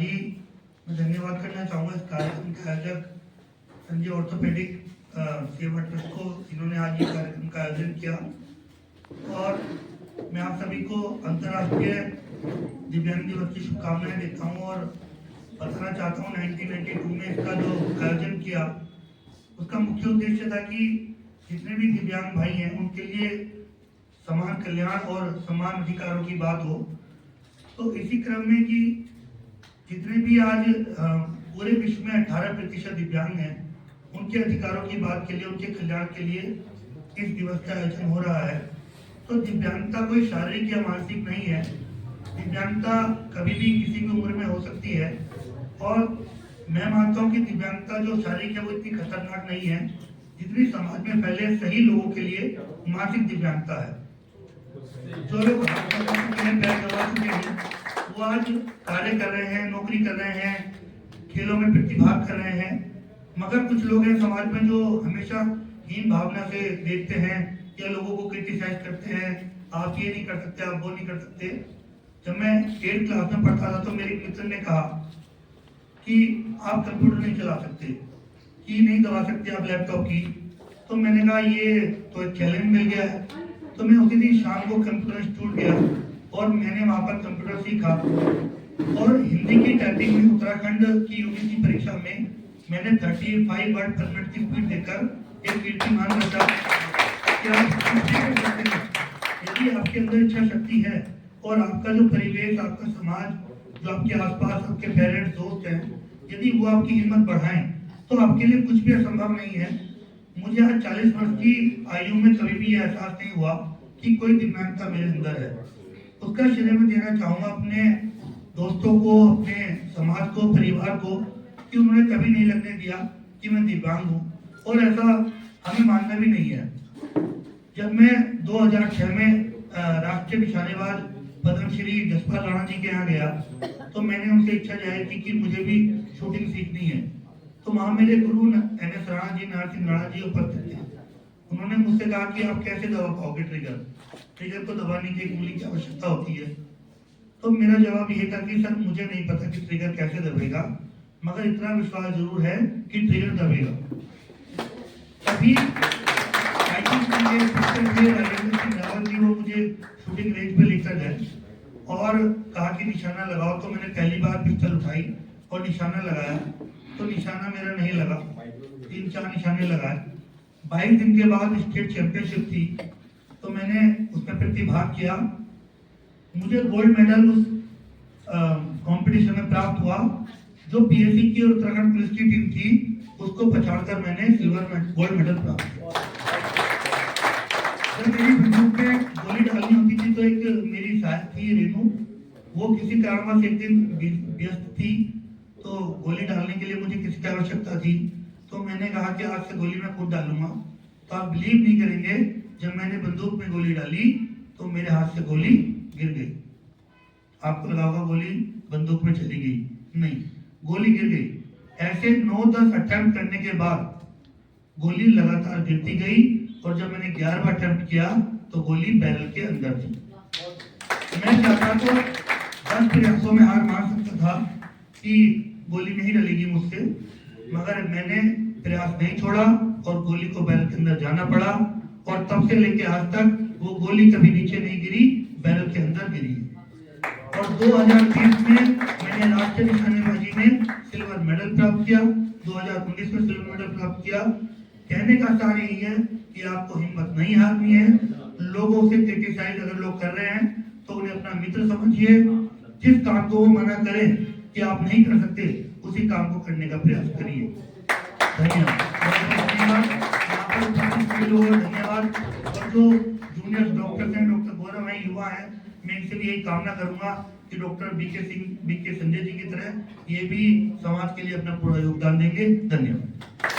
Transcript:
ही मैं धन्यवाद करना चाहूँगा इस कार्यक्रम के आयोजक संजय ऑर्थोपेडिक सेवा ट्रस्ट को, जिन्होंने आज ये कार्यक्रम का आयोजन किया। और मैं आप सभी को अंतर्राष्ट्रीय दिव्यांग दिवस की शुभकामनाएं देता हूँ और बताना चाहता हूँ 1992 में इसका जो आयोजन किया उसका मुख्य उद्देश्य था कि जितने भी दिव्यांग भाई हैं उनके लिए समान कल्याण और समान अधिकारों की बात हो। तो इसी क्रम में कि जितने भी आज पूरे विश्व में 18% दिव्यांग हैं, उनके अधिकारों की बात के लिए, उनके कल्याण के लिए इस दिवस का आयोजन हो रहा है। तो दिव्यांगता कोई शारीरिक या मानसिक नहीं है। दिव्यांगता कभी भी किसी भी उम्र में हो सकती है और मैं मानता हूँ कि दिव्यांगता जो शारीरिक है वो इतनी खतरनाक नहीं है जितनी समाज में पहले सही लोगों के लिए मानसिक दिव्यांगता है। जो लोग वो आज कार्य कर रहे हैं, नौकरी कर रहे हैं, खेलों में प्रतिभाग कर रहे हैं, मगर कुछ लोग हैं समाज में जो हमेशा हीन भावना से देखते हैं या लोगों को क्रिटिसाइज करते हैं, आप ये नहीं कर सकते, आप वो नहीं कर सकते। जब मैं 8th क्लास में पढ़ता था तो मेरे मित्र ने कहा कि आप कंप्यूटर नहीं चला सकते, की नहीं दबा सकते आप लैपटॉप की। तो मैंने कहा ये तो एक चैलेंज मिल गया है। तो मैं उसी दिन शाम को कंप्यूटर इंस्टीट्यूट गया और मैंने वहाँ पर कंप्यूटर सीखा और हिंदी की टाइपिंग में उत्तराखंड की यूपीएससी परीक्षा में मैंने 35 वर्ड पर मिनट की स्पीड देकर एक कीर्तिमान रचा। यदि आपके अंदर इच्छा शक्ति है और आपका जो परिवेश, आपका समाज, जो आपके आसपास आपके पेरेंट्स, दोस्त हैं, यदि वो आपकी हिम्मत बढ़ाएं तो आपके लिए कुछ भी असंभव नहीं है। मुझे आज 40 वर्ष की आयु में कभी भी यह एहसास नहीं हुआ कि कोई दिव्यांगता मेरे अंदर है। उसका श्रेय मैं देना चाहूँगा अपने दोस्तों को, अपने समाज को, परिवार को, कि उन्होंने कभी नहीं लगने दिया कि मैं दिव्यांग हूँ और ऐसा हमें मानना भी नहीं है। जब मैं 2006 में राष्ट्रीय निशानेबाज पद्मश्री जसपाल राणा जी के यहाँ गया तो मैंने उनसे इच्छा जाहिर की कि मुझे भी शूटिंग सीखनी है। तो वहाँ मेरे गुरु NS राणा जी, नरसिंह राणा जी उपस्थित थे। उन्होंने मुझसे कहा कि आप कैसे दबा पाओगे ट्रिगर को दबाने की एक मूली की आवश्यकता होती है। तो मेरा जवाब ये था कि सर मुझे नहीं पता कि ट्रिगर कैसे दबेगा, मगर इतना विश्वास जरूर है कि ट्रिगर दबेगा। तभी जी वो मुझे शूटिंग रेंज पे लेकर गए और कहा कि निशाना लगाओ। तो मैंने पहली बार पिस्टल उठाई और निशाना लगाया तो निशाना मेरा नहीं लगा, 3-4 निशाने लगाए। 22 दिन के बाद स्टेट चैंपियनशिप थी तो मैंने उसमें प्रतिभाग किया। मुझे गोल्ड मेडल उस कंपटीशन में प्राप्त हुआ। जो पीएससी की और उत्तराखंड पुलिस की टीम थी उसको पछाड़कर मैंने गोल्ड मेडल प्राप्त किया। जब मेरी बंदूक में गोली डालनी होती थी तो एक मेरी सहायक थी रेनू, वो किसी कारणवश एक दिन व्यस्त थी तो गोली डालने के लिए मुझे किसी की आवश्यकता थी। तो मैंने कहा कि आज से गोली मैं खुद डालूंगा। तो आप बिलीव नहीं करेंगे, जब मैंने बंदूक में गोली डाली तो मेरे हाथ से गोली गिर गई। आपको लगा होगा गोली बंदूक में चली गई, नहीं, गोली गिर गई। ऐसे 9-10 अटेम्प्ट करने के बाद गोली लगातार गिरती गई और जब मैंने 11वां अटेम्प्ट किया तो गोली बैरल के अंदर थी। मैं चाहता तो 10 प्रयासों में हार मान सकता था कि गोली नहीं डलेगी मुझसे, मगर मैंने प्रयास नहीं छोड़ा और गोली को बैरल के अंदर जाना पड़ा और तब से लेके आज तक वो गोली कभी नीचे नहीं गिरी, बैरल के अंदर गिरी। और 2020 में मैंने राष्ट्रीय निशानेबाजी में सिल्वर मेडल प्राप्त किया, 2019 में सिल्वर मेडल प्राप्त किया। कहने का सार यही है कि आपको हिम्मत नहीं हारनी है। लोगों से क्रिटिसाइज अगर लोग कर रहे हैं तो उन्हें अपना मित्र समझिए। जिस काम को वो मना करें कि आप नहीं कर सकते, उसी काम को करने का प्रयास करिए। धन्यवाद। धन्यवाद। और जो जूनियर डॉक्टर हैं, डॉक्टर गौरव हैं, युवा हैं, मैं इनसे भी यही कामना करूंगा कि डॉक्टर BK संजय जी की तरह ये भी समाज के लिए अपना पूरा योगदान देंगे। धन्यवाद।